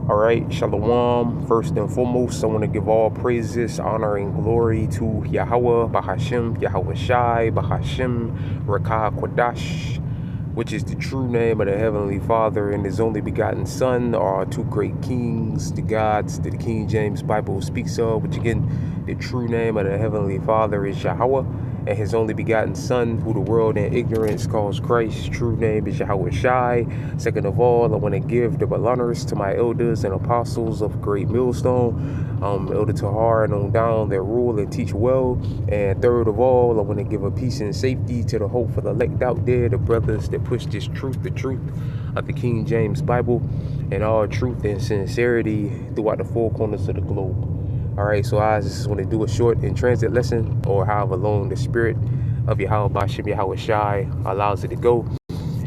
All right, Shalom. First and foremost, I want to give all praises, honor, and glory to Yahweh, Bahashim, Yahweh Shai, Bahashim, Rakah Kodash, which is the true name of the Heavenly Father and His only begotten Son, are two great kings, the gods that the King James Bible speaks of, which again, the true name of the Heavenly Father is Yahweh, and His only begotten Son, who the world in ignorance calls Christ. True name is Yahweh Shai. Second of all, I want to give double honors to my elders and apostles of Great Millstone, Elder Tahar and on down, that rule and teach well. And third of all, I want to give a peace and safety to the hope for the elect out there, the brothers that push this truth, the truth of the King James Bible, and all truth and sincerity throughout the four corners of the globe. All right, so I just want to do a short in transit lesson, or however long the spirit of Yahweh Bashim Yahweh Shai allows it to go.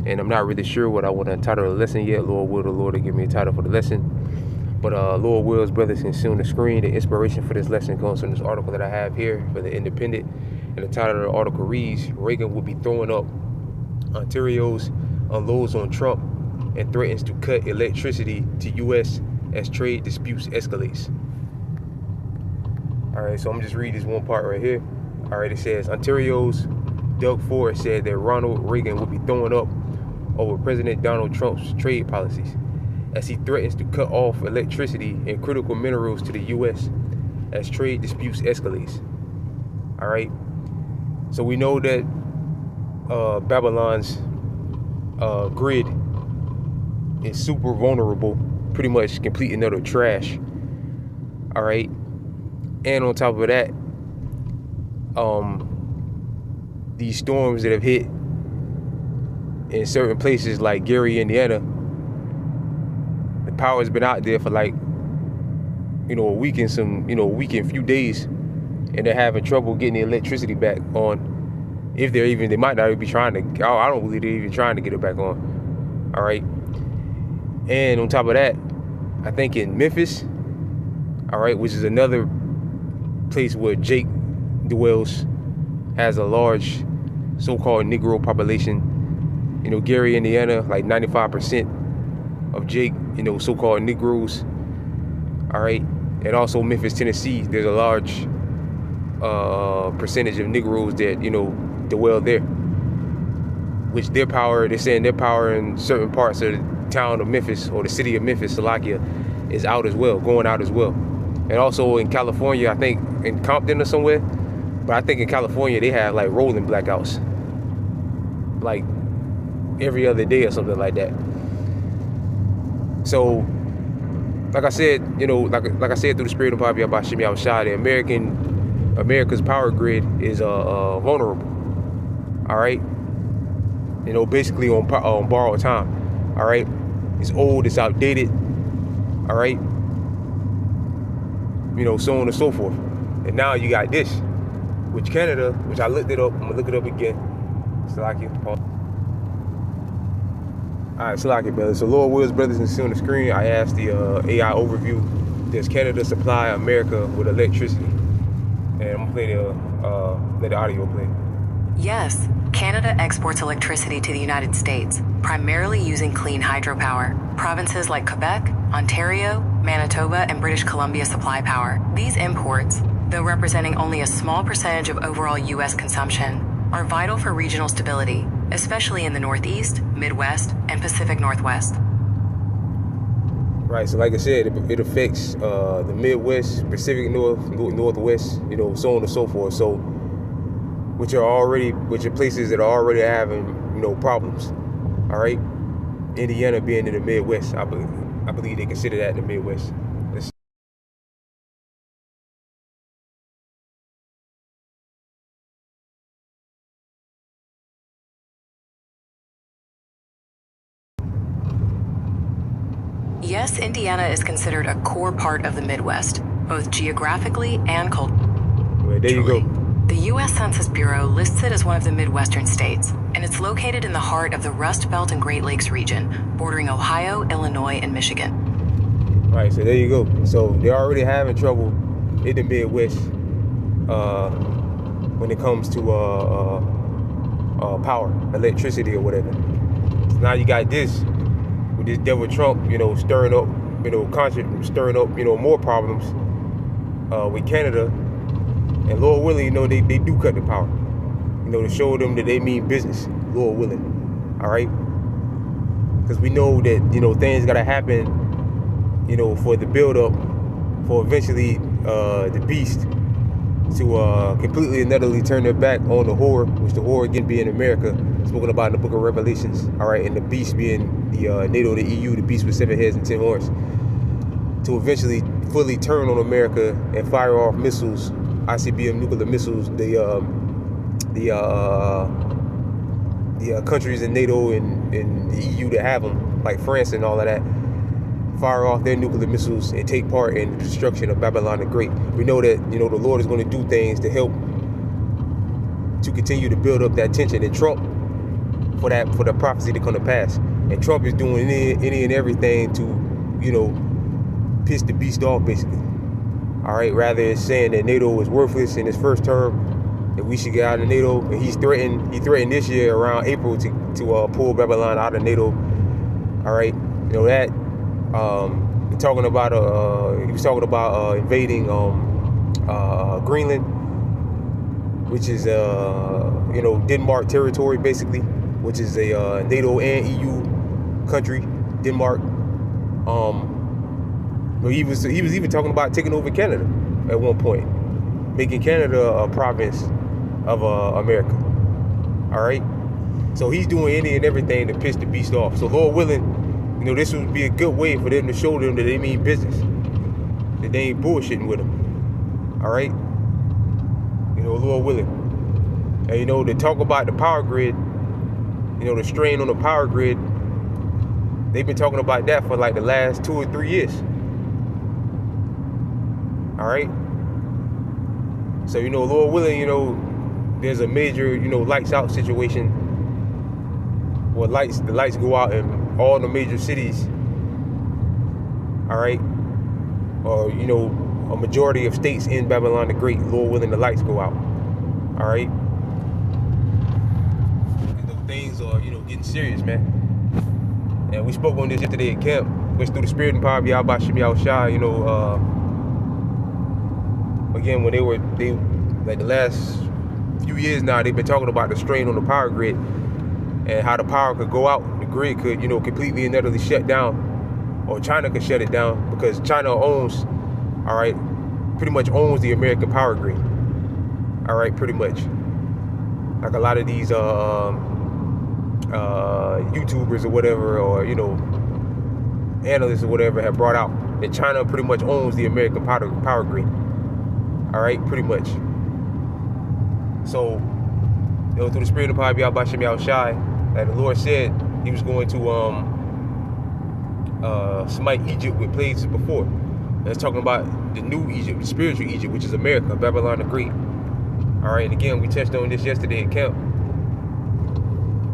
And I'm not really sure what I want to title the lesson yet. Lord will, the Lord will give me a title for the lesson. But Lord wills, brothers can see on the screen. The inspiration for this lesson comes from this article that I have here for the Independent. And the title of the article reads, Reagan will be throwing up Ontario's unloads on Trump and threatens to cut electricity to U.S. as trade disputes escalates. All right, so I'm just reading this one part right here. All right, it says, Ontario's Doug Ford said that Ronald Reagan would be throwing up over President Donald Trump's trade policies as he threatens to cut off electricity and critical minerals to the U.S. as trade disputes escalates. All right, so we know that Babylon's grid is super vulnerable, pretty much complete and utter trash. All right. And on top of that, these storms that have hit in certain places like Gary, Indiana, the power's been out there for like, a week and few days, and they're having trouble getting the electricity back on. If they might not even be trying to, I don't believe they're even trying to get it back on. All right. And on top of that, I think in Memphis, all right, which is another place where Jake dwells, has a large so-called Negro population. Gary, Indiana, like 95% of Jake, so-called Negroes. All right. And also Memphis, Tennessee, there's a large percentage of Negroes that, dwell there. Which they're saying their power in certain parts of the town of Memphis or the city of Memphis, Salakia, is out as well, going out as well. And also in California, I think in Compton or somewhere, but I think in California they have like rolling blackouts, like every other day or something like that. So, like I said, like I said through the spirit of Bobby Abashim Yahushua, America's power grid is vulnerable. All right, basically on borrowed time. All right, it's old, it's outdated. All right. So on and so forth. And now you got this, which Canada, which I looked it up, I'm gonna look it up again. Salaki. Alright, Salaki, brothers. So Lord wills, brothers, and see on the screen, I asked the AI overview, does Canada supply America with electricity? And I'm gonna play let the audio play. Yes, Canada exports electricity to the United States, primarily using clean hydropower. Provinces like Quebec, Ontario, Manitoba, and British Columbia supply power. These imports, though representing only a small percentage of overall U.S. consumption, are vital for regional stability, especially in the Northeast, Midwest, and Pacific Northwest. Right, so like I said, it affects the Midwest, Pacific Northwest, so on and so forth. So, which are places that are already having, problems. All right, Indiana being in the Midwest, I believe they consider that in the Midwest. Yes, Indiana is considered a core part of the Midwest, both geographically and culturally. Well, there you go. The U.S. Census Bureau lists it as one of the Midwestern states, and it's located in the heart of the Rust Belt and Great Lakes region, bordering Ohio, Illinois, and Michigan. Right, so there you go. So they're already having trouble in the Midwest when it comes to power, electricity, or whatever. So now you got this with this devil Trump, stirring up stirring up, more problems with Canada. And Lord willing, they do cut the power, to show them that they mean business, Lord willing. All right, because we know that things gotta happen, for the build up, for eventually the beast to completely and utterly turn their back on the whore, which the whore again being America, spoken about in the book of Revelations. All right, and the beast being the NATO, the EU, the beast with 7 heads and 10 horns, to eventually fully turn on America and fire off missiles, ICBM nuclear missiles. The countries in NATO and the EU that have them, like France and all of that, fire off their nuclear missiles and take part in the destruction of Babylon the Great. We know that the Lord is going to do things to help to continue to build up that tension, and Trump for the prophecy to come to pass. And Trump is doing any and everything to piss the beast off, basically. All right, rather than saying that NATO is worthless in his first term, that we should get out of NATO, and he threatened this year around April to pull Babylon out of NATO. All right, that. He was talking about invading Greenland, which is Denmark territory, basically, which is a NATO and EU country, Denmark. He was even talking about taking over Canada at one point, making Canada a province of America. All right, so he's doing any and everything to piss the beast off. So Lord willing, this would be a good way for them to show them that they mean business, that they ain't bullshitting with them. All right, Lord willing. And to talk about the power grid, the strain on the power grid, they've been talking about that for like the last 2 or 3 years. All right, so Lord willing, there's a major lights out situation where the lights go out in all the major cities. All right, or a majority of states in Babylon the Great. Lord willing, the lights go out. All right, things are getting serious, man. And we spoke on this yesterday at camp, which through the spirit and power of Yahweh Shem Yahushua, again, when they like the last few years now, they've been talking about the strain on the power grid and how the power could go out, the grid could completely and utterly shut down, or China could shut it down, because China owns, all right, pretty much owns the American power grid. All right, pretty much. Like a lot of these YouTubers or whatever, or analysts or whatever, have brought out that China pretty much owns the American power grid. All right, pretty much. So, through the spirit of power of Yahweh Shem Yahushai, like the Lord said, He was going to smite Egypt with plagues before. That's talking about the new Egypt, the spiritual Egypt, which is America, Babylon the Great. All right, and again, we touched on this yesterday at camp.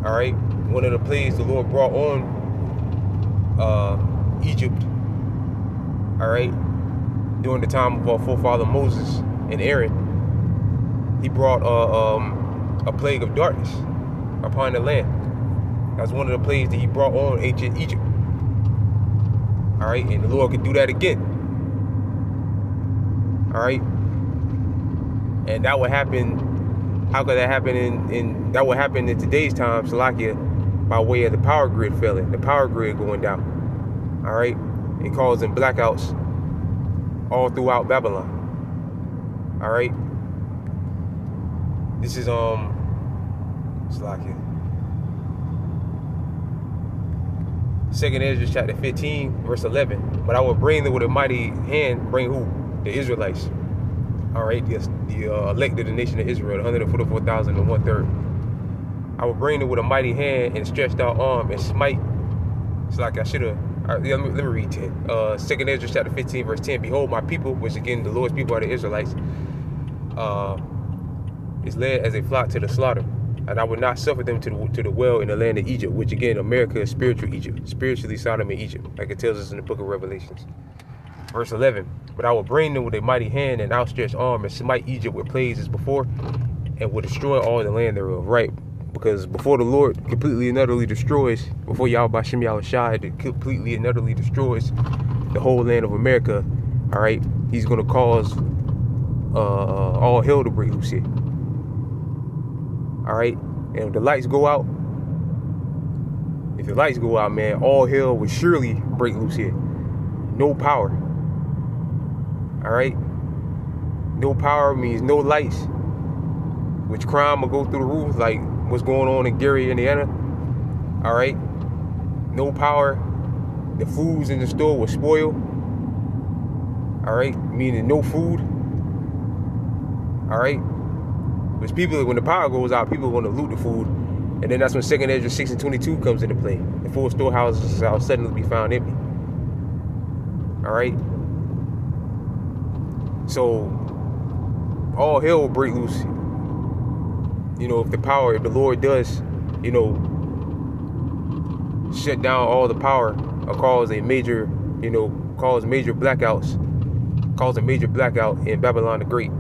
All right, one of the plagues the Lord brought on Egypt, all right, during the time of our forefather Moses and Aaron, He brought a plague of darkness upon the land. That's one of the plagues that He brought on ancient Egypt. All right, and the Lord could do that again. All right, and that would happen. How could that happen that would happen in today's time, Salakia, by way of the power grid failing, the power grid going down. All right, and causing blackouts all throughout Babylon. All right, this is Salakia. 2nd Ezra chapter 15, verse 11. But I will bring them with a mighty hand. Bring who? The Israelites. All right, the elect of the nation of Israel, 144,000 and 1/3. I will bring them with a mighty hand and stretched out arm and smite. It's like I should have. Let me read 10. 2nd Ezra chapter 15, verse 10. Behold, my people, which again the Lord's people are the Israelites, is led as a flock to the slaughter. And I will not suffer them to the well in the land of Egypt, which again, America is spiritual Egypt, spiritually Sodom and Egypt, like it tells us in the book of Revelations. Verse 11, but I will bring them with a mighty hand and outstretched arm and smite Egypt with plagues as before, and will destroy all the land thereof. Right, because before the Lord completely and utterly destroys, before Yahweh Shem Yahushai completely and utterly destroys the whole land of America, all right, he's going to cause all hell to break loose here. All right, and if the lights go out, man, all hell will surely break loose here. No power. All right, no power means no lights, which crime will go through the roof, like what's going on in Gary, Indiana. All right, no power, the foods in the store will spoil. All right, meaning no food. All right, which people, when the power goes out, people are going to loot the food, and then that's when 2 Ezra 6 and 22 comes into play. The full storehouses shall suddenly be found empty. All right, so all hell will break loose. You know, if the Lord does, you know, shut down all the power or cause major blackouts, cause a major blackout in Babylon the Great,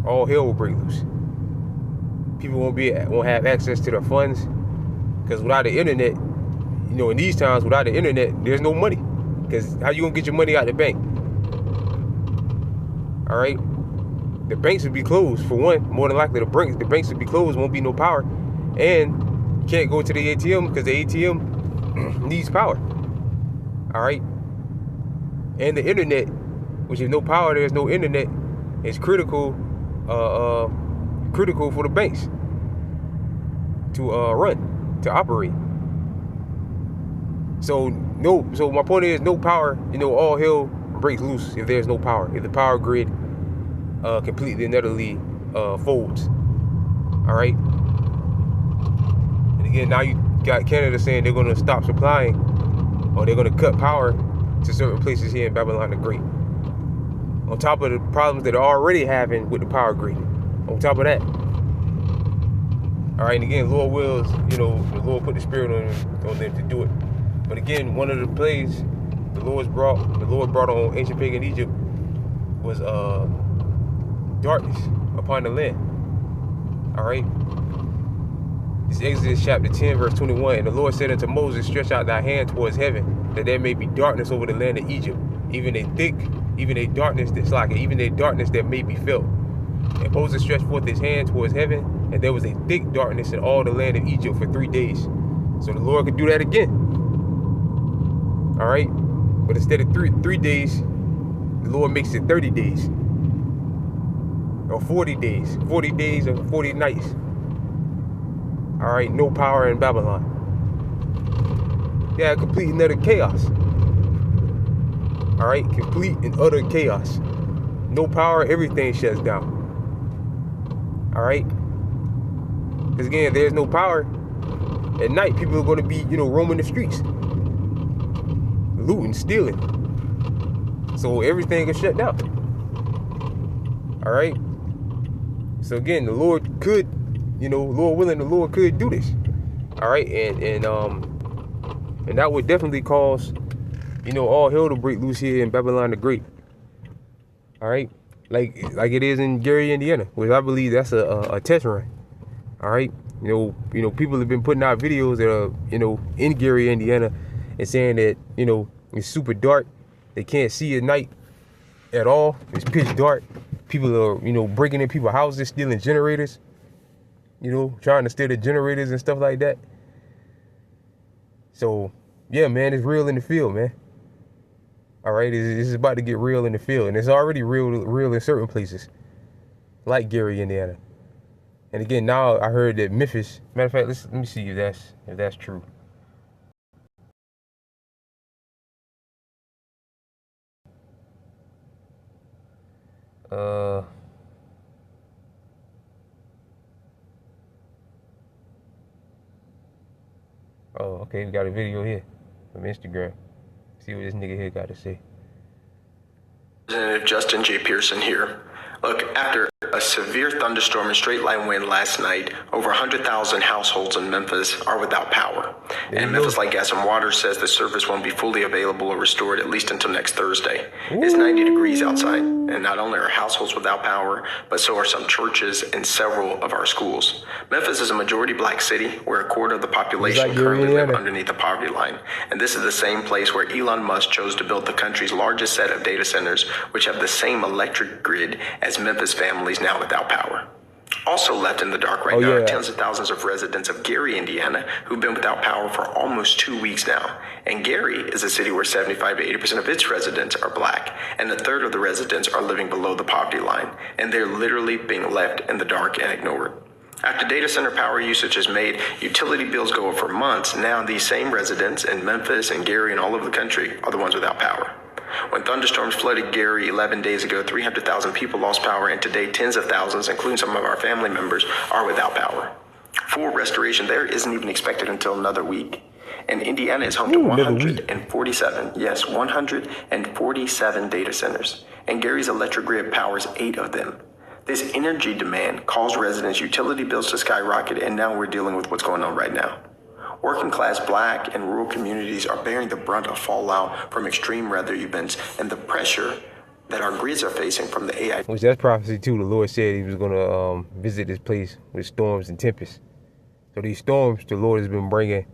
all hell will break loose. People won't have access to their funds, because without the internet, you know, in these times, without the internet, there's no money. Because how you gonna get your money out the bank? All right, the banks would be closed for one. More than likely, the banks would be closed. Won't be no power, and you can't go to the ATM because the ATM needs power. All right, and the internet, which is no power, there's no internet, is critical. Critical for the banks to operate. So my point is, no power, you know, all hell breaks loose if there's no power. If the power grid completely and utterly folds. All right. And again, now you got Canada saying they're going to stop supplying, or they're going to cut power to certain places here in Babylon the Great. On top of the problems that they're already having with the power grid. On top of that. All right, and again, Lord wills, you know, the Lord put the spirit on them to do it. But again, one of the plagues the Lord brought on ancient pagan Egypt was darkness upon the land. All right. This is Exodus chapter 10, verse 21. And the Lord said unto Moses, stretch out thy hand towards heaven, that there may be darkness over the land of Egypt, even a darkness that may be felt. And Moses stretched forth his hand towards heaven, and there was a thick darkness in all the land of Egypt for 3 days. So the Lord could do that again. All right, but instead of three days, the Lord makes it 30 days, or 40 days, 40 days or 40 nights. All right, no power in Babylon. Yeah, complete and utter chaos. All right, complete and utter chaos. No power, everything shuts down. All right, because again, there's no power. At night, people are going to be, you know, roaming the streets, looting, stealing. So everything is shut down. All right. So again, the Lord could, you know, Lord willing, the Lord could do this. All right, and that would definitely cause, you know, all hell to break loose here in Babylon the Great. All right, like it is in Gary, Indiana, which I believe that's a test run. All right, you know, people have been putting out videos that are, you know, in Gary, Indiana, and saying that, you know, it's super dark. They can't see at night at all. It's pitch dark. People are, you know, breaking in people's houses, stealing generators. You know, trying to steal the generators and stuff like that. So yeah, man, it's real in the field, man. All right, it's about to get real in the field, and it's already real in certain places, like Gary, Indiana. And again, now I heard that Memphis. Matter of fact, let me see if that's true. Oh, okay, we got a video here from Instagram. See what this nigga here got to say. Representative Justin J. Pearson here. Look, after a severe thunderstorm and straight line wind last night, over 100,000 households in Memphis are without power. And Memphis Light, Gas and Water says the service won't be fully available or restored at least until next Thursday. It's 90 degrees outside, and not only are households without power, but so are some churches and several of our schools. Memphis is a majority black city where a quarter of the population currently live underneath the poverty line. And this is the same place where Elon Musk chose to build the country's largest set of data centers, which have the same electric grid as Memphis families now without power. Also left in the dark right now are tens of thousands of residents of Gary, Indiana, who've been without power for almost 2 weeks now. And Gary is a city where 75 to 80% of its residents are black, and a third of the residents are living below the poverty line, and they're literally being left in the dark and ignored. After data center power usage has made utility bills go up for months, now these same residents in Memphis and Gary and all over the country are the ones without power. When thunderstorms flooded Gary 11 days ago, 300,000 people lost power, and today tens of thousands, including some of our family members, are without power. Full restoration there isn't even expected until another week. And Indiana is home to 147 data centers, and Gary's electric grid powers 8 of them. This energy demand caused residents' utility bills to skyrocket, and now we're dealing with what's going on right now. Working class black and rural communities are bearing the brunt of fallout from extreme weather events and the pressure that our grids are facing from the AI. Which that's prophecy too. The Lord said he was going to visit this place with storms and tempests. So these storms the Lord has been bringing,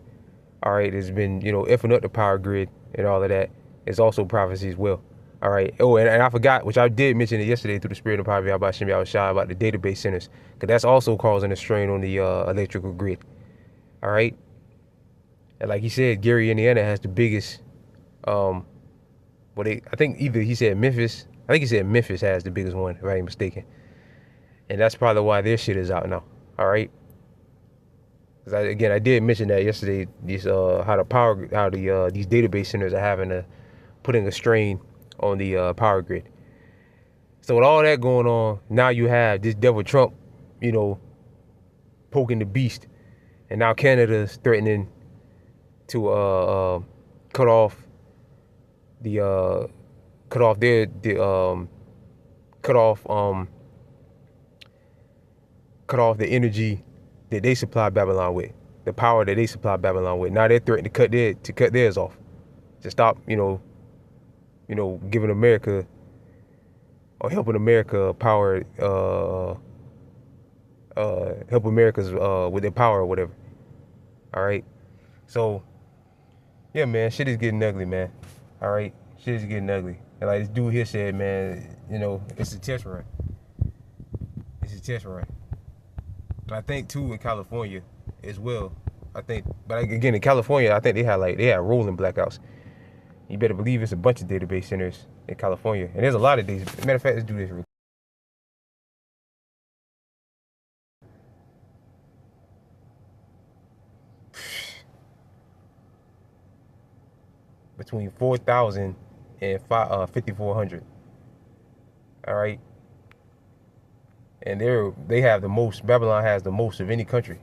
all right, has been, effing up the power grid and all of that. It's also prophecy as well. All right. Oh, and I forgot, which I did mention it yesterday through the Spirit of Power about Shem Yahushua, about the database centers, because that's also causing a strain on the electrical grid. All right. And like he said, Gary, Indiana has the biggest, I think either he said Memphis. I think he said Memphis has the biggest one, if I ain't mistaken. And that's probably why their shit is out now. All right. Because I did mention that yesterday. These these database centers are putting a strain on the power grid. So with all that going on, now you have this devil Trump, poking the beast, and now Canada's threatening to cut off the energy that they supply Babylon with, the power that they supply Babylon with. Now they're threatening to cut theirs off, to stop, giving America or helping America power, help America's with their power or whatever. All right, so. Yeah, man, shit is getting ugly, man. All right, shit is getting ugly. And like this dude here said, man, it's a test run. It's a test run. But I think too in California as well. But again in California, I think they had rolling blackouts. You better believe it's a bunch of database centers in California, and there's a lot of days. Matter of fact, let's do this real quick. Between 4,000 and 5,400. All right. And they have the most. Babylon has the most of any country.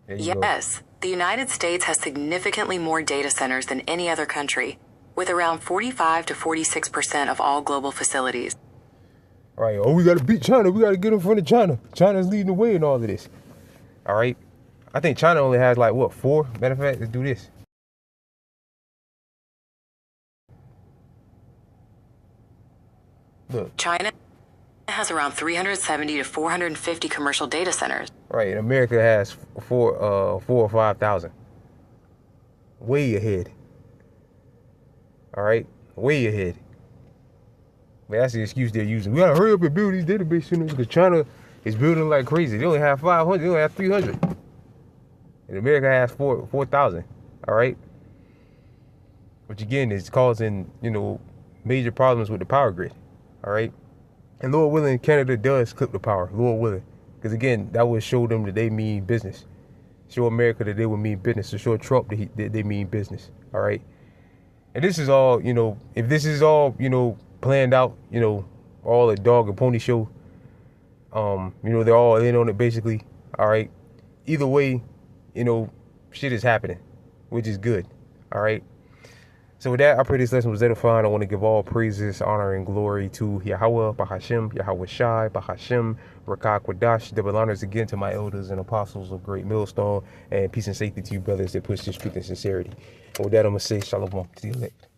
Yes, the United States has significantly more data centers than any other country, with around 45 to 46% of all global facilities. All right, we got to beat China. We got to get in front of China. China's leading the way in all of this. All right. I think China only has 4? Matter of fact, let's do this. Look. China has around 370 to 450 commercial data centers. Right, and America has 4 or 5,000. Way ahead. All right, way ahead. But that's the excuse they're using. We gotta hurry up and build these database centers because China is building like crazy. They only have 500. They only have 300. And America has 4,000. All right. Which again is causing major problems with the power grid. All right. And Lord willing, Canada does clip the power. Lord willing, because again, that would show them that they mean business. Show America that they would mean business. To show Trump that they mean business. All right. And this is all, if this is all, planned out, all a dog and pony show, You know, they're all in on it basically. All right. Either way, you know, shit is happening, which is good. All right. So with that, I pray this lesson was edifying. I want to give all praises, honor, and glory to Yahweh, Bahashem, Yahweh Shai, Bahashem, Rakah Kwadash. Double honors again to my elders and apostles of Great Millstone, and peace and safety to you brothers that push this truth and sincerity. And with that, I'm going to say shalom to the elect.